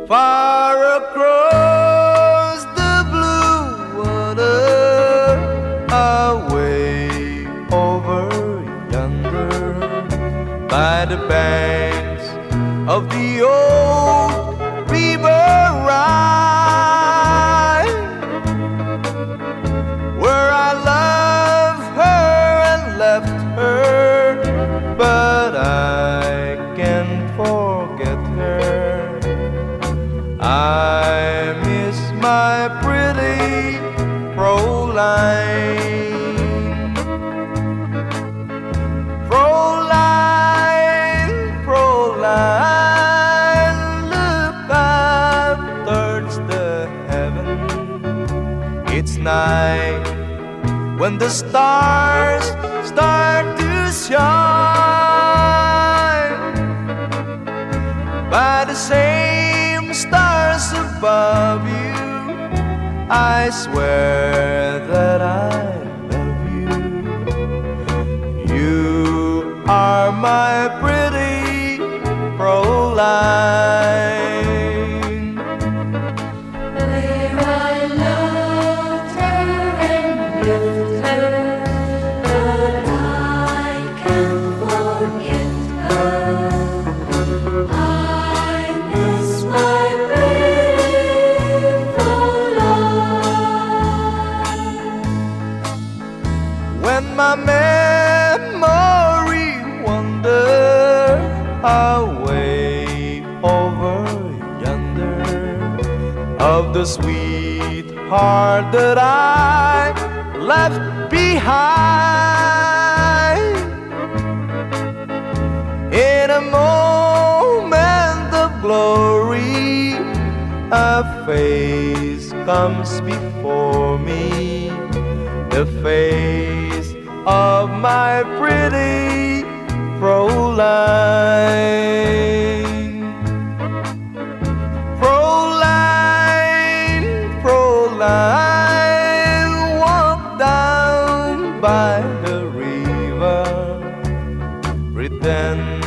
Far across the blue water, away over yonder, by the banks of the old river Rhine, where I loved her and left her, but I can't forget her. I miss my pretty Fräulein. Fräulein, Fräulein, look up towards the heaven. It's night when the stars start to shine. By the same stars above you, I swear that I love you. You are my pretty Fräulein. Where I loved her and left her, but I can't forget her. I miss my pretty Fräulein. When my memory wanders away over yonder, of the sweetheart that I left behind, in a moment of glory, a face comes before me, the face of my pretty Fräulein. Fräulein, Fräulein, walk down by the river, pretend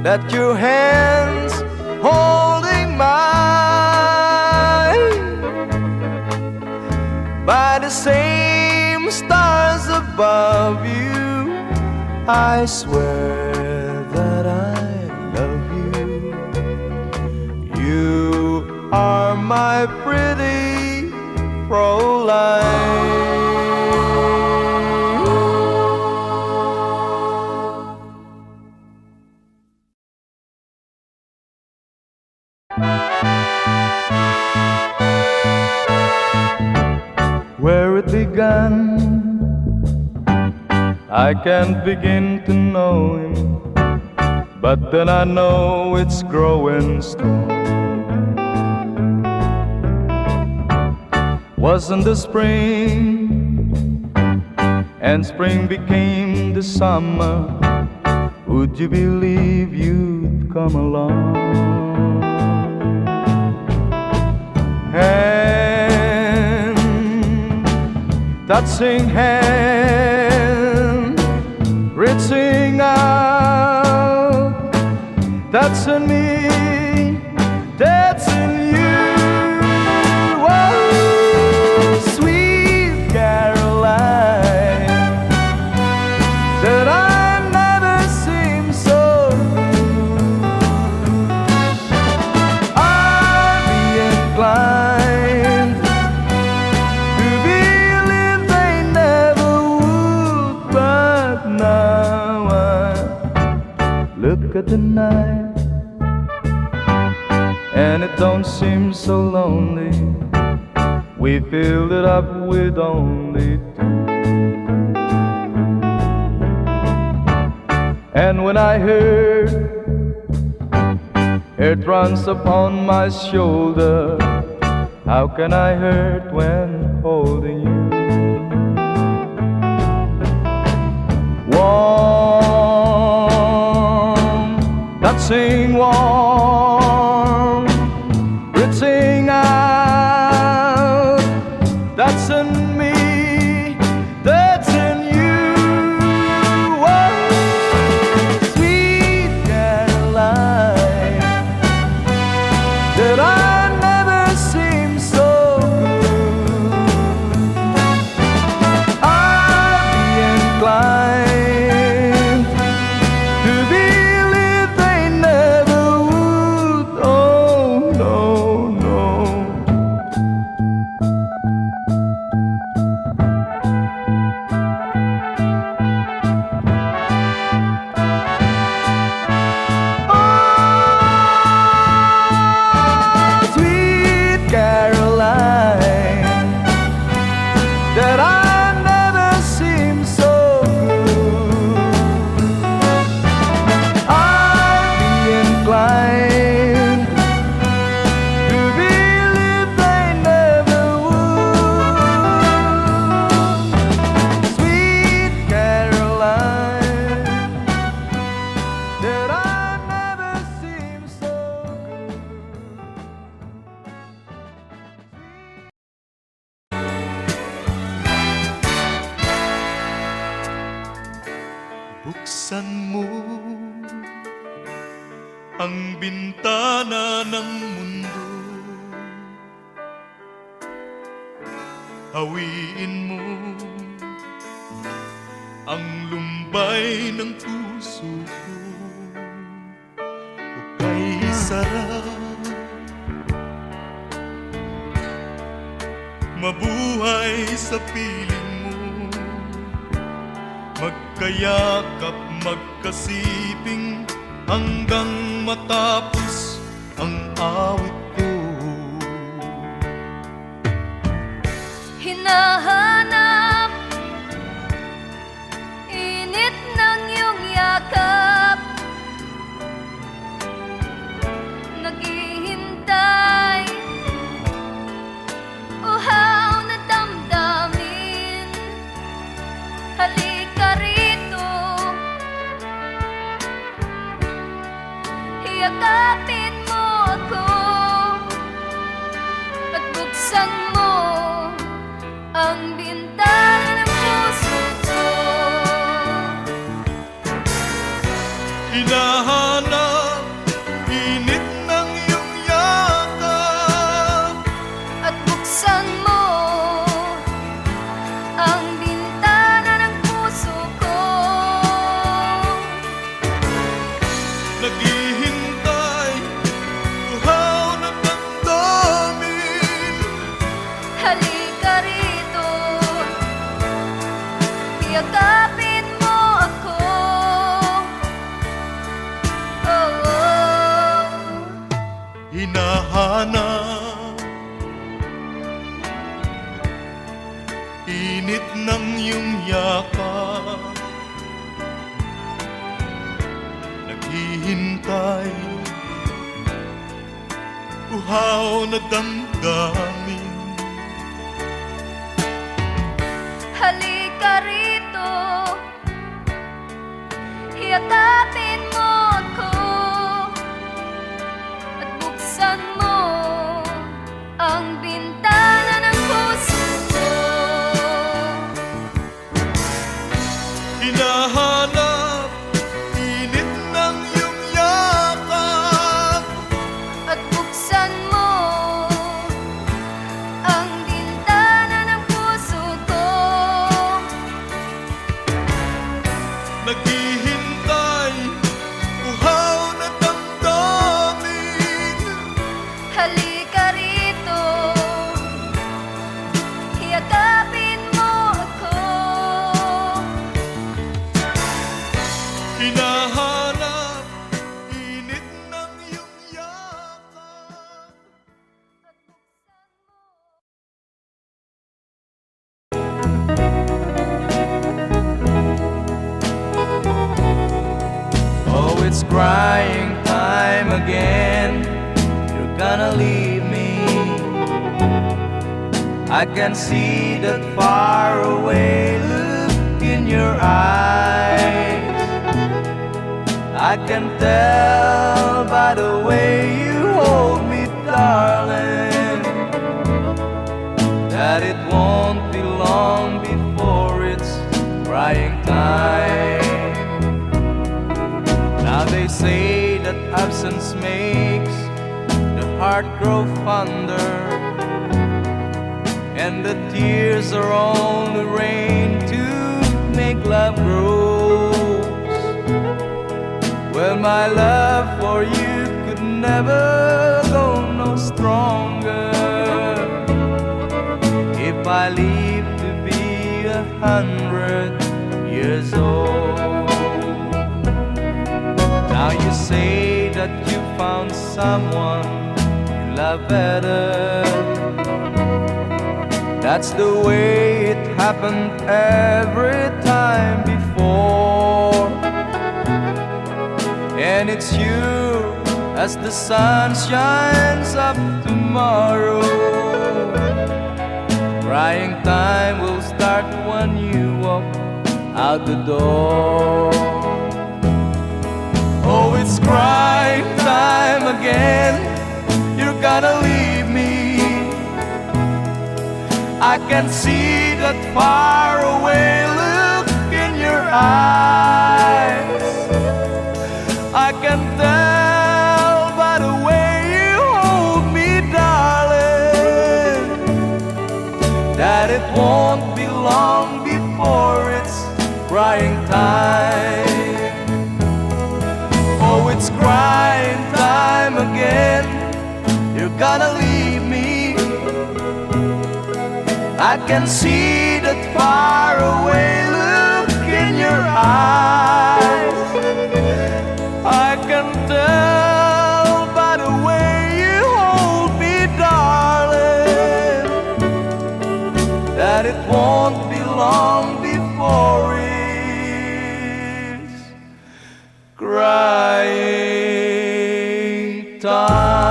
that your hands holding mine. By the same stars above you, I swear that I love you. You are my pretty Fräulein. Where it began, I can't begin to know him, but then I know it's growing strong. Wasn't the spring, and spring became the summer, would you believe you'd come along? Hand, touching hand, reaching out, touching me, touching you. Oh, sweet Caroline, that I've never seen so good. I'd be inclined to believe they never would, but now I look at the night and it don't seem so lonely. We filled it up with only two. And when I heard it runs upon my shoulder, how can I hurt when holding you? Warm, touching warm, reaching out, touching me, touching you. Oh, sweet Caroline, that I Buksan mo ang bintana ng mundo, hawiin mo ang lumbay ng puso ko. Hukay sarap, mabuhay sa piling mo, magkayakap, magkasiping hanggang matapos ang awit ko. Hinahanap init ng iyong yakap, naghihintay uhaw na damdamin. Halika rito, yakapin mo ako at buksan mo ang bintana ng puso ko. Hinahanap init ng iyong yakap At buksan mo ang bintana ng puso ko. naghihintay, uhaw na damdamin. Halika rito, yakapin mo ako. Oh, oh. Hinahanap init ng iyong yakap, naghihintay, uhaw na damdamin. Halika rito, yakapin mo ako at buksan mo ang bintana ng puso ko. Hinahanap init ng iyong yakap, At buksan mo ang bintana ng puso ko. naghihintay, uhaw na damdamin. Halika rito, yakapin mo ako. Hinahanap init ng iyong yakap. Oh, it's crying time again. You're gonna leave me. I can see that far away look in your eyes. I can tell by the way you hold me, darling, that it won't be long before it's crying time. Now they say that absence makes the heart grow fonder, and the tears are only rain to make love grows. Well, my love for you could never go no stronger if I live to be 100 years old. Now you say that you found someone you love better. That's the way it happened every time before. And it's you as the sun shines up tomorrow. Crying time will start when you walk out the door. Oh, it's crying time again. You're gonna leave me. I can see that far away look in your eyes. won't be long before it's crying time. Oh, it's crying time again. You're gonna leave me. I can see that faraway look in your eyes. I can tell by the way you hold me, darling, that it won't be long before it's crying time.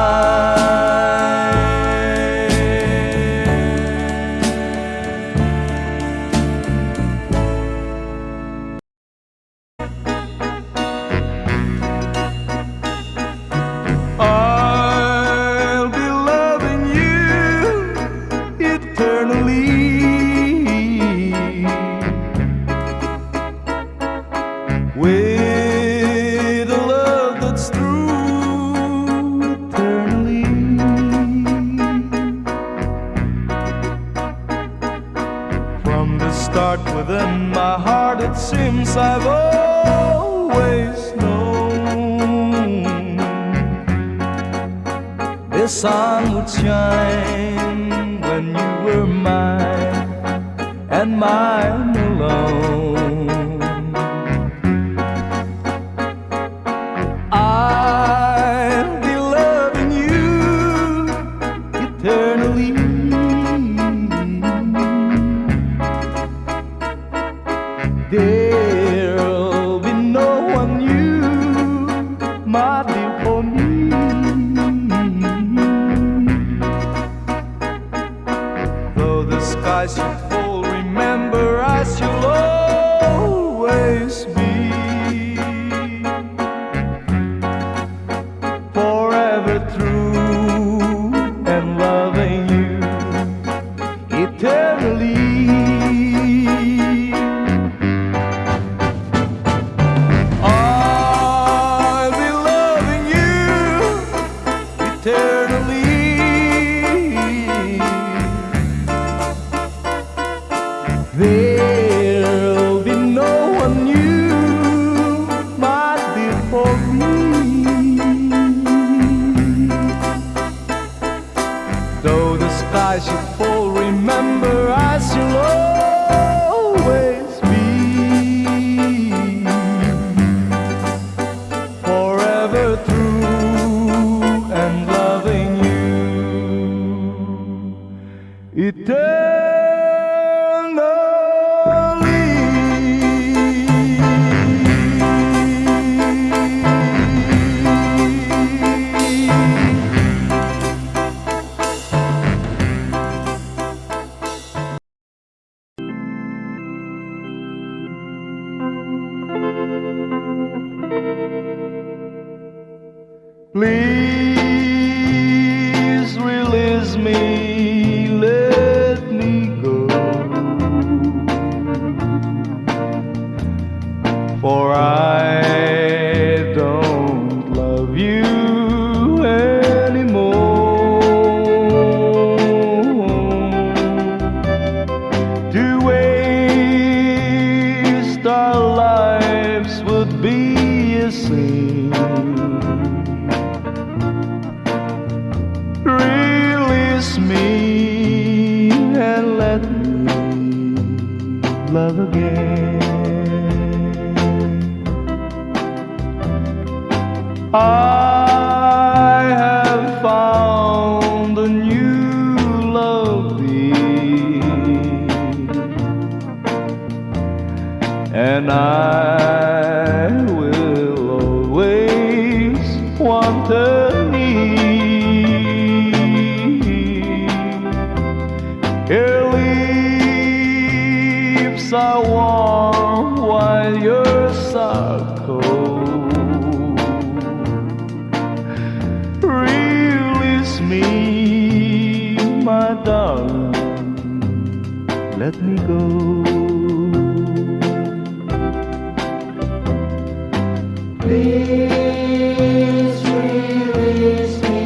I'll be loving you eternally, with a love that's true eternally. From the start within my heart, it seems I've always known the sun would shine when you were mine and mine alone. I'll be loving you eternally. There'll be no one new, my dear, for me. Though the skies should fall, remember us, you'll always be. Forever true and loving you eternally. I'll be loving you eternally. There'll be no one new, my dear, for me. Though the sky should fall, remember us, you'll always be. Forever true and loving you eternally. Please release me, let me go, for I don't love you anymore. To waste our lives would be a sin. Release me and let me love again. I have found a new love, dear, and I will always want her near. Her lips are warm while yours are cold. Release me, my darling, let me go. Please release me,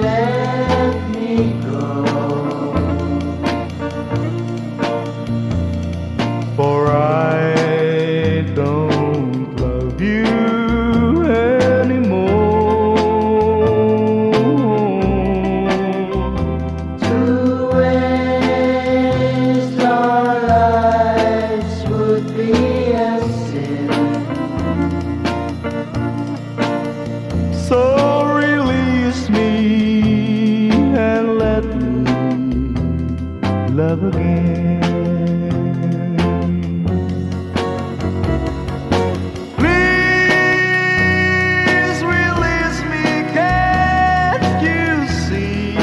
let me go. love again. Please release me, can't you see?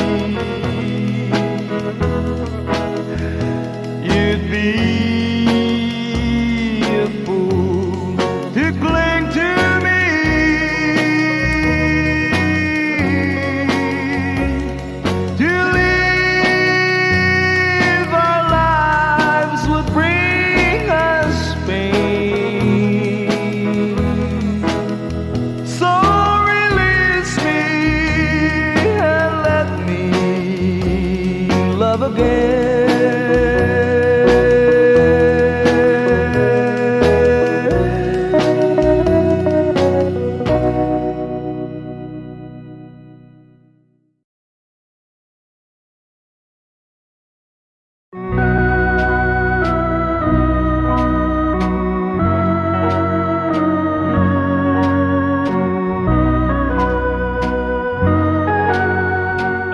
You'd be a fool to cling to me. To live our lives would bring us pain. So release me and let me love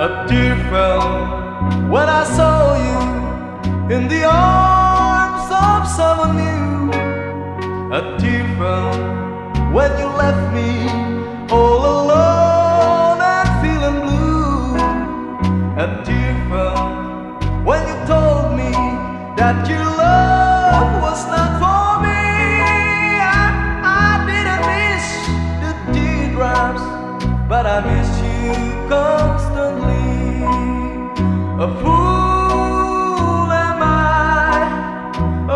A tear fell when I saw you in the arms of someone new. A tear fell when you left me all alone and feeling blue. A tear fell when you told me that your love was not for me. I didn't miss the teardrops, but I miss you constantly. A fool am I,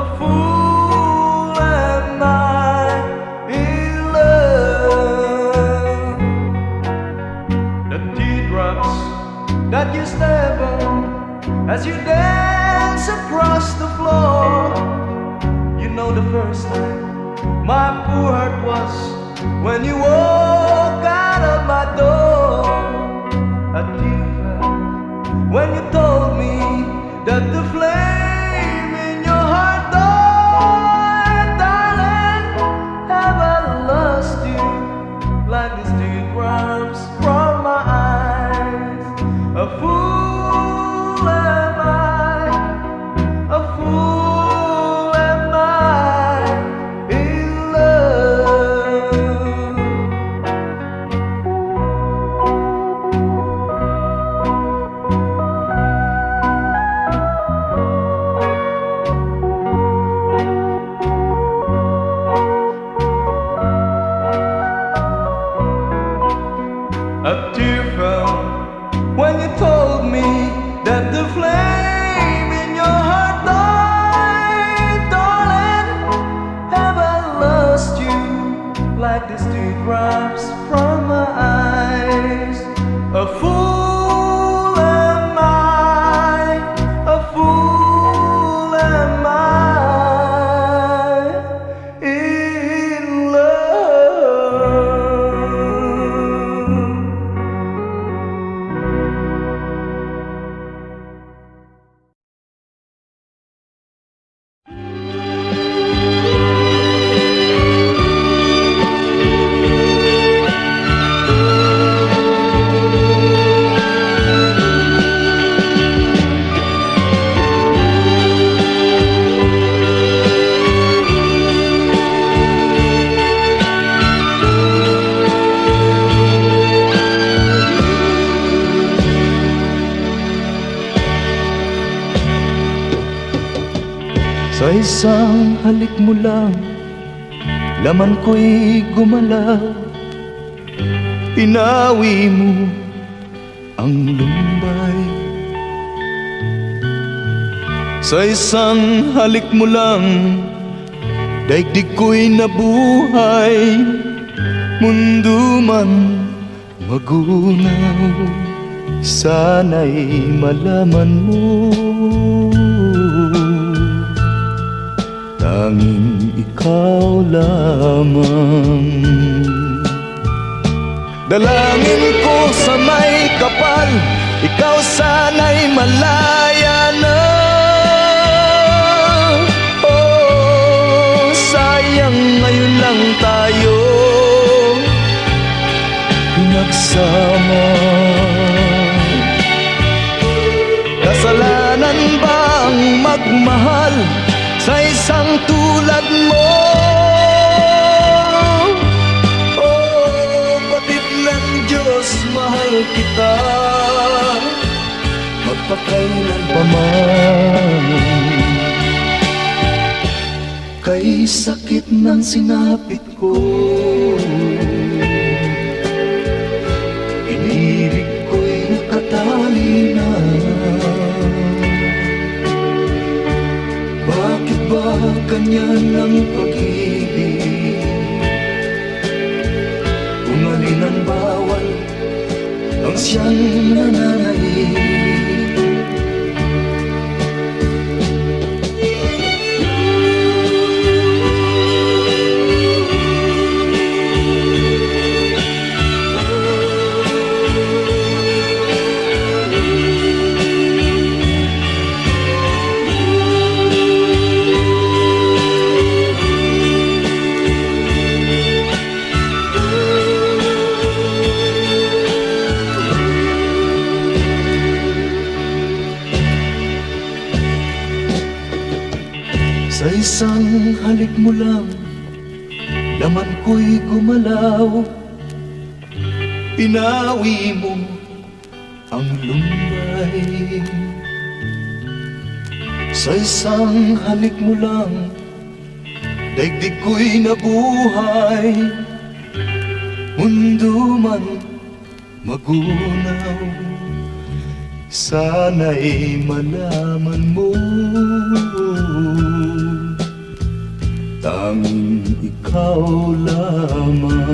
a fool am I in love. The teardrops that you step on as you dance across the floor. You know the first time my poor heart was when you walk out of my door. A tear fell when you told me that the flame in your heart died. Darling, have I lost you like these teardrops from my eyes? A fool am I, a fool am I in love. A tear fell when you told me that the flame in your heart died. Darling, have I lost you like these teardrops from my eyes? A fool am I, a fool am I in love. Sa isang halik mo lang, laman ko'y gumalaw. Pinawi mo ang lumbay. Sa isang halik mo lang, daigdig ko'y nabuhay. Mundo man magunaw, sana'y malaman mo. Tanging ikaw lamang. Dalangin ko sa may kapal, ikaw sana'y malaya na. Oh, sayang ngayon lang tayo pinagsama. Kasalanan ba ang magpakailanpaman. Kay sakit ng sinapit ko, inibig ko'y nakatali na. Bakit ba ganyan ang pag-ibig? Kung alin ang bawal, ang siyang nananaig. Sa isang halik mo lang, laman ko'y gumalaw. Pinawi mo ang lumbay. Sa isang halik mo lang, daigdig ko'y nabuhay. Mundo man magunaw, sana'y malaman mo, tanging ikaw lamang.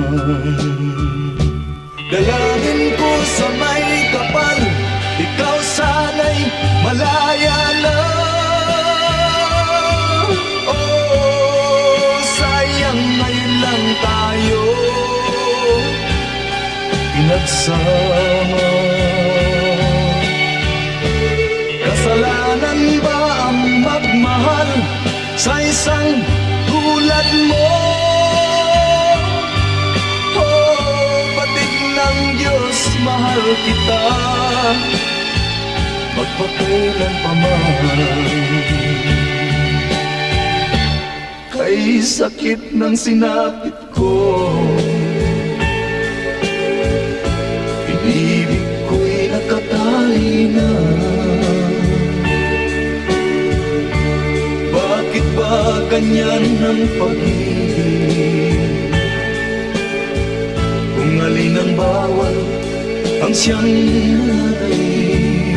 Dalangin ko sa may kapal, ikaw sana'y malaya lang. Oh, sayang ngayon lang tayo pinagsama. Kasalanan ba ang magmahal sa isang tulad mo? Oh, patig ng Diyos, mahal kita magpakailanpaman. Kay sakit ng sinapit ko, inibig ko'y nakatali na. Bakit ba ganyan ang pag-ibig? Kung alin ang bawal, ang siyang nananaig.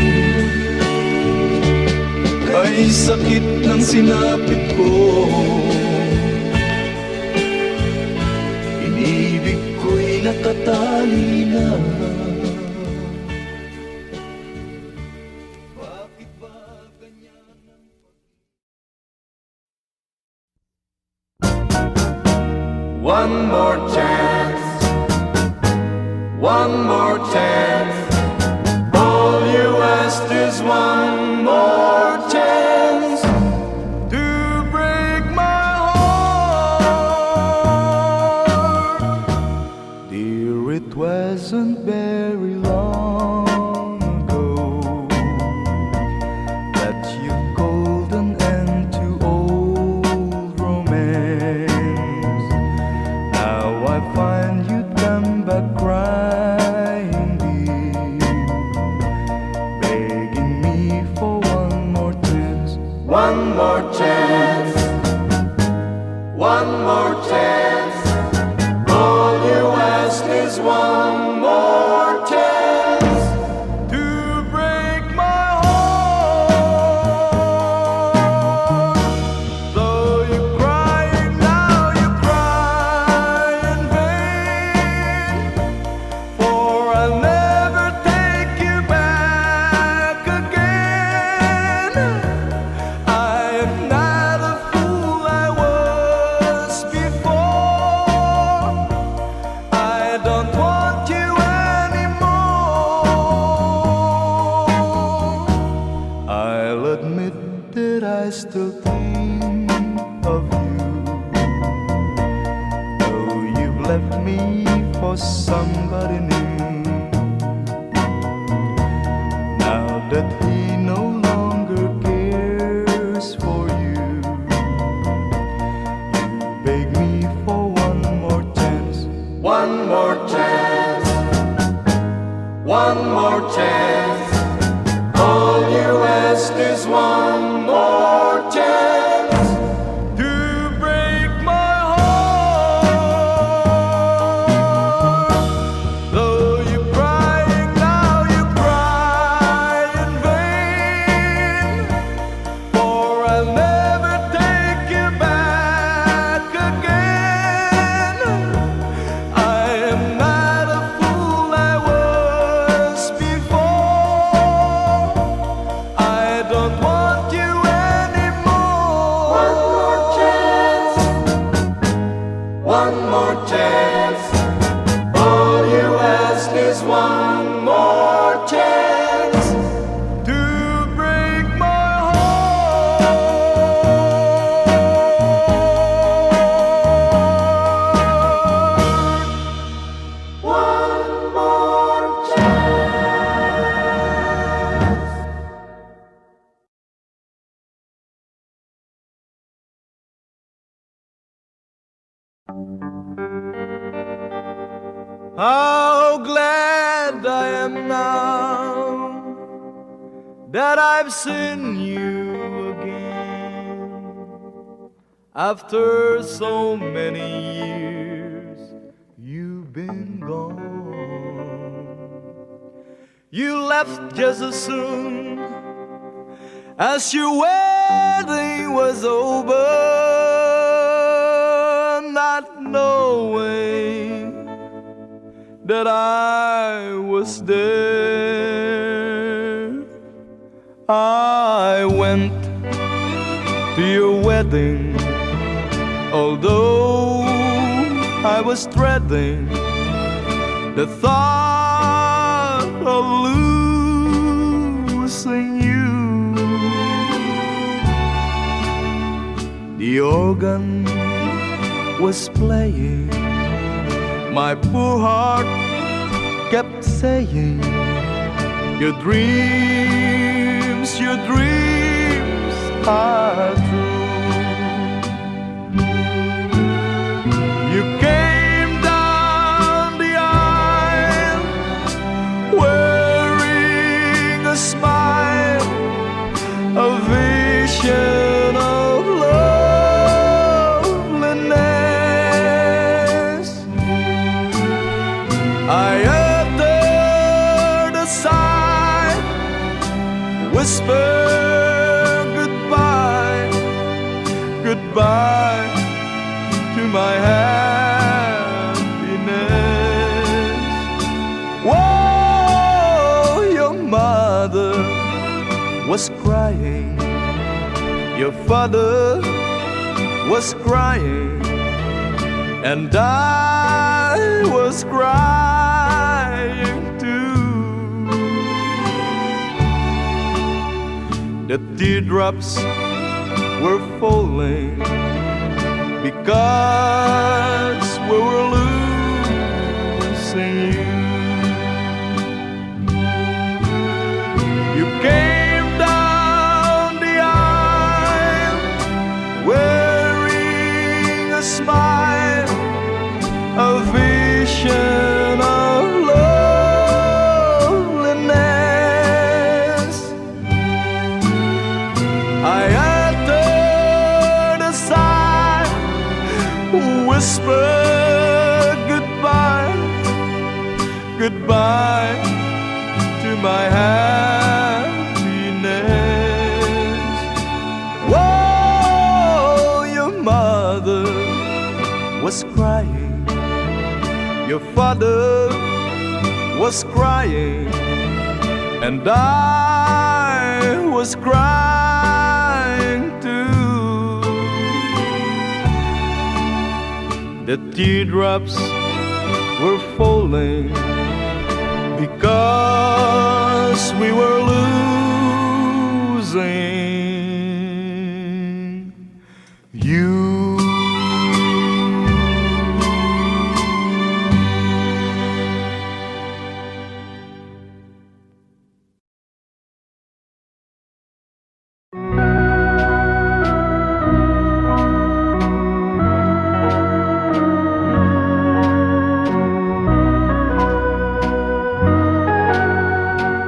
Kay sakit ng sinapit ko, inibig ko'y nakatali na. Bakit ba ganyan ang One more chance, one more chance. All you asked is one more chance to break my heart. Dear, it wasn't very long ago that you called an end to old romance. Now I find you come back crying deep, begging me for one more chance. One more chance, one more chance. All you ask is one more chance to break my heart. Though you're crying now, you cry in vain, for I'll never take you back again. I am not a fool I was before. I don't want you anymore. I'll admit that I still think of you, though you've left me for somebody new. Now that he no longer cares for you, you beg me for one more chance. One more chance, one more chance. All always one more chance to break my heart. one more chance. How glad I am now that I've seen you again. After so many years, you've been gone. You left just as soon as your wedding was over, not knowing that I was there. I went to your wedding, although I was dreading the thought of losing you. The organ was playing, my poor heart kept saying, your dreams are true. You came down the aisle wearing a smile, a vision of loveliness. I uttered a sigh, whispered goodbye, goodbye to my happiness. Whoa, your mother was crying, your father was crying, and I was crying too. The teardrops were falling because we were losing you. You came down the aisle wearing a smile, a vision of loveliness. I uttered a sigh, whispered goodbye, goodbye to my happiness. Whoa, your mother was crying, your father was crying, and I was crying too. The teardrops were falling because we were losing you.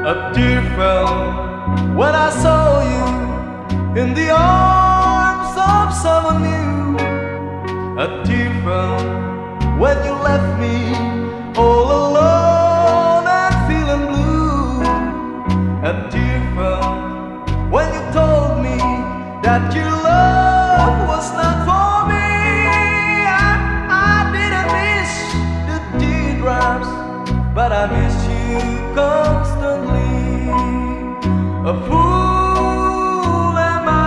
A tear fell when I saw you in the arms of someone new. A tear fell when you left me all alone and feeling blue. A tear fell when you told me that your love was not for me. I didn't miss the teardrops, but I miss you constantly. A fool am I,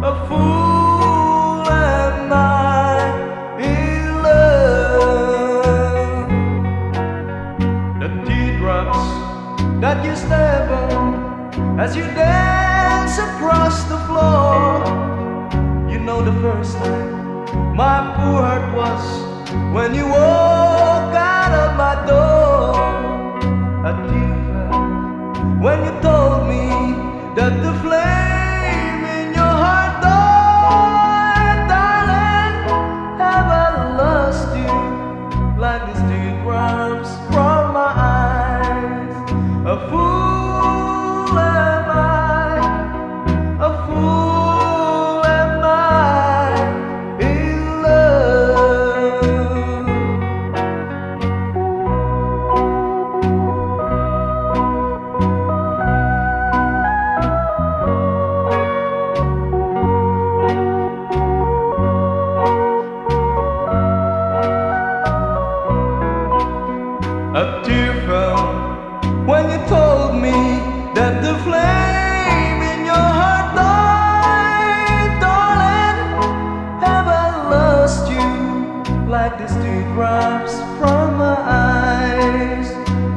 a fool am I in love. told me that the flame in your heart died, darling, have I lost you like these teardrops from my eyes? A fool am I, a fool am I in love. A tear fell when you told me that the flame in your heart died, darling. Have I lost you like these teardrops from my eyes?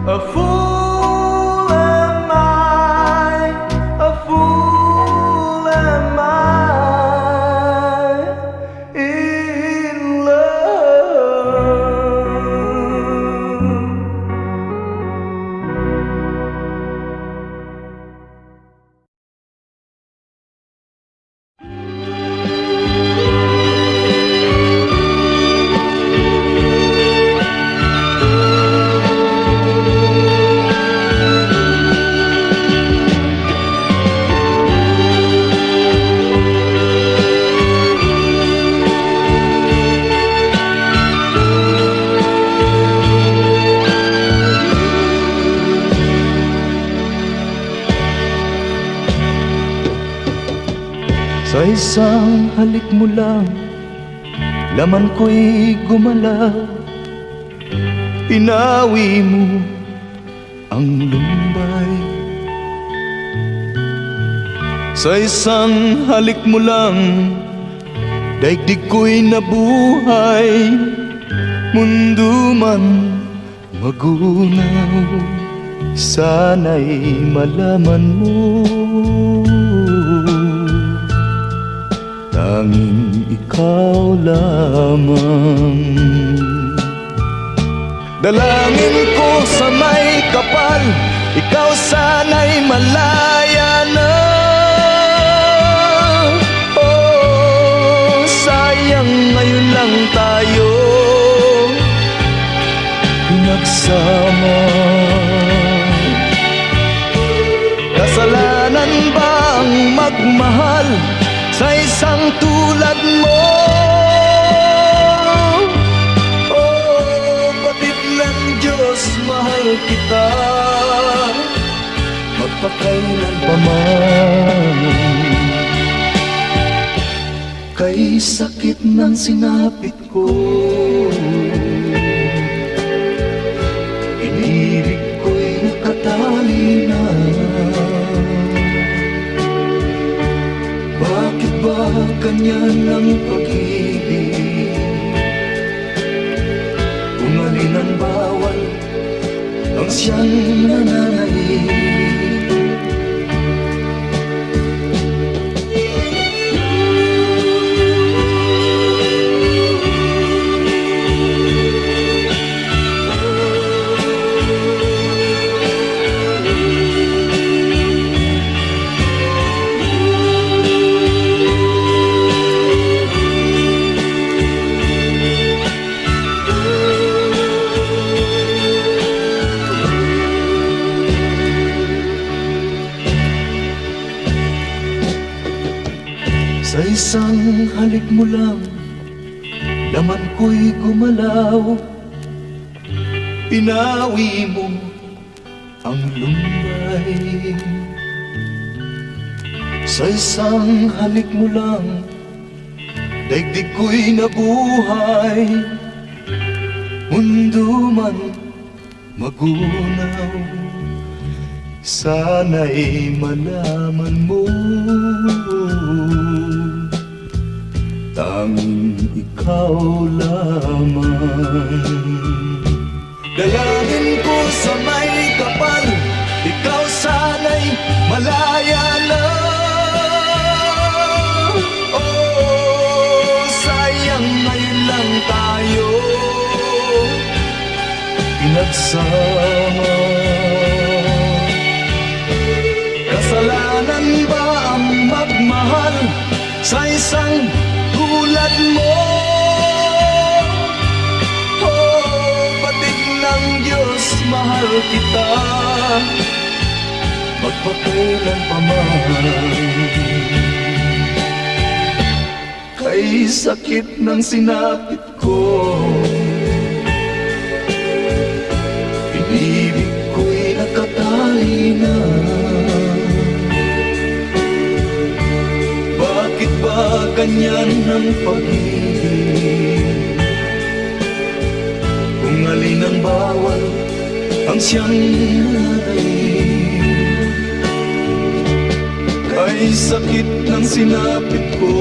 A fool am I, a fool am I in love. Sa isang halik mo lang, laman ko'y gumalaw. Pinawi mo ang lumbay. Sa isang halik mo lang, daigdig ko'y nabuhay. Mundo man magunaw, sana'y malaman mo, tanging ikaw lamang. Dalangin ko sa may kapal, ikaw sana'y malaya na. Oh, sayang ngayon lang tayo pinagsama. Kasalanan ba ang magmahal sa isang tulad mo? Oh, batid lang Diyos, mahal kita magpakailan pa man. Kay sakit ng sinapit ko, inirig ko'y nakatali na. Bakit ba ganyan ang pag-ibig? Kung alin ang bawal, ang siyang nananaig. Sa isang halik mo lang, laman ko'y gumalaw. Pinawi mo ang lumbay. Sa isang halik mo lang, daigdig ko'y nabuhay. Mundo man magunaw, sana'y malaman mo, tanging ikaw lamang. Dalangin ko sa may kapal, ikaw sana'y malaya na. Oh, sayang ngayon lang tayo pinagsama. sa isang tulad mo. Oh, batik ng Diyos, mahal kita, magpakailan pa man. Kay sakit ng sinapit ko, inibig ko'y nakatali na. Bakit ba ganyan ang pag-ibig? Kung alin ang bawal ang siyang nanay. Kay sakit ng sinapit ko,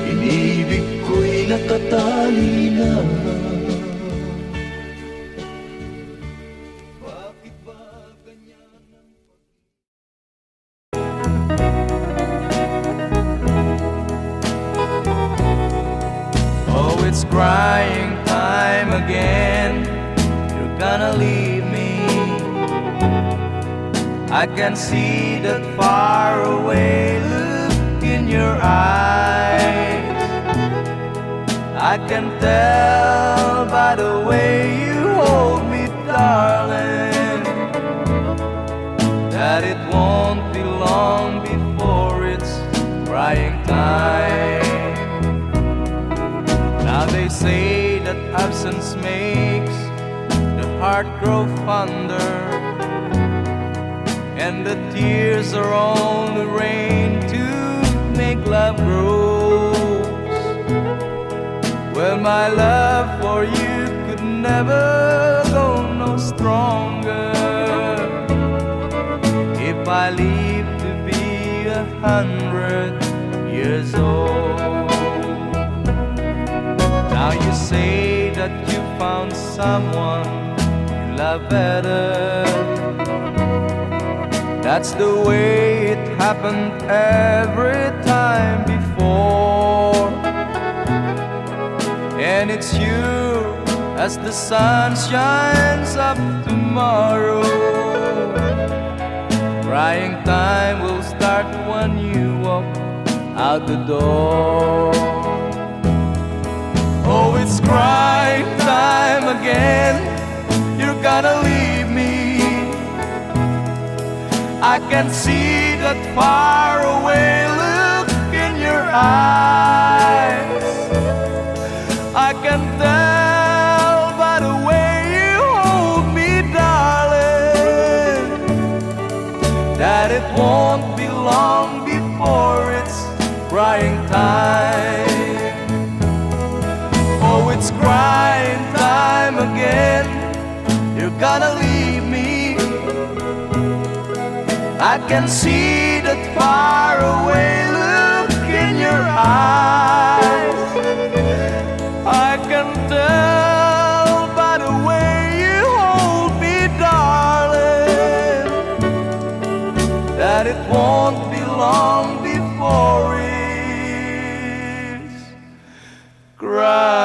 inibig ko'y nakatali na. Bakit ba ganyan ang Oh, it's crying time again. You're gonna leave me. I can see that far away look in your eyes. I can tell by the way you hold me, darling, that it won't be long before it's crying time. Now they say that absence makes the heart grow fonder, and the tears are only rain to make love grows. Well, my love for you could never go no stronger if I live to be 100 years old. Now you say that you found someone you love better. That's the way it happened every time before. And it's you as the sun shines up tomorrow. Crying time will start when you walk out the door. Oh, it's crying time again. You're gonna leave me. I can see that far away look in your eyes. I can tell by the way you hold me, darling, that it won't be long before it's crying time. Oh, it's crying time again. You're gonna leave me. I can see that far away look in your eyes. I can tell by the way you hold me, darling, that it won't be long before it's crying.